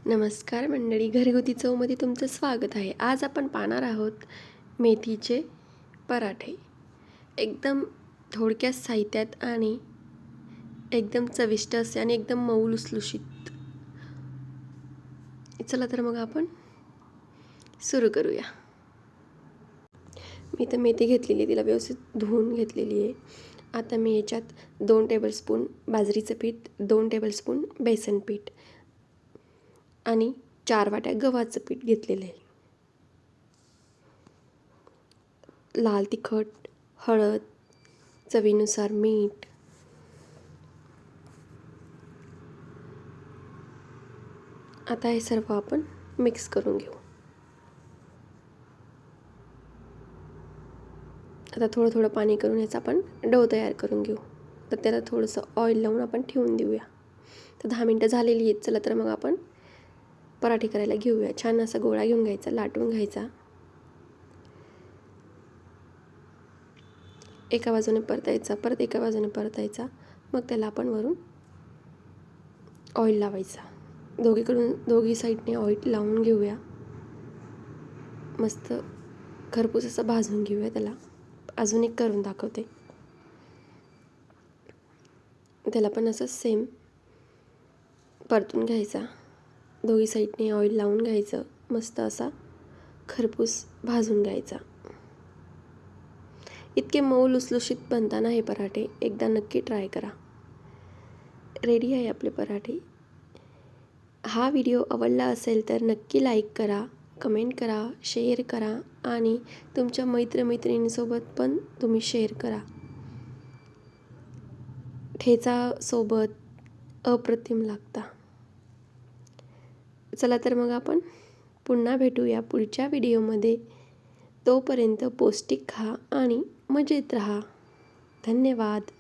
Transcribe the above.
नमस्कार मंडळी, घरगुती चवमध्ये तुमचं स्वागत आहे. आज आपण पाहणार आहोत मेथीचे पराठे. एकदम थोडक्यात साहित्यात आणि एकदम चविष्ट असे आणि एकदम मऊ लुसलुशीत. चला तर मग आपण सुरू करूया. मी तर मेथी घेतलेली आहे, तिला व्यवस्थित धुवून घेतलेली आहे. आता मी याच्यात 2 टेबलस्पून बाजरीचं पीठ, 2 टेबलस्पून बेसन पीठ आणि 4 वाट्या गव्हाचं पीठ घेतलेलं आहे. लाल तिखट, हळद, चवीनुसार मीठ, आता हे सर्व आपण मिक्स करून घेऊ. आता थोडं थोडं पाणी करून याचा आपण डो तयार करून घेऊ. तर त्याला थोडंसं ऑइल लावून आपण ठेवून देऊया. तर 10 मिनटं झालेली आहेत. चला तर मग आपण पराठे करायला घेऊया. छान असा गोळा घेऊन घ्यायचा, लाटून घ्यायचा. एका बाजूने परतायचा, परत एका बाजूने परतायचा. मग त्याला आपण वरून ऑइल लावायचा. दोघी साईडने ऑइल लावून घेऊया. मस्त खरपूस असं भाजून घेऊया त्याला. अजून एक करून दाखवते. त्याला पण असं सेम परतून घ्यायचा. दोघी साईडने ऑइल लावून घ्यायचं. मस्त असा खरपूस भाजून घ्यायचा. इतके मऊ लुसलुशीत बनताना हे पराठे एकदा नक्की ट्राय करा. रेडी आहे आपले पराठे. हा व्हिडिओ आवडला असेल तर नक्की लाईक करा, कमेंट करा, शेअर करा आणि तुमच्या मैत्रिणींसोबत पण तुम्ही शेअर करा. ठेचासोबत अप्रतिम लागता. चला तर मग आपण पुन्हा भेटूया पुढच्या व्हिडिओमध्ये. तोपर्यंत पौष्टिक खा आणि मजेत राहा. धन्यवाद.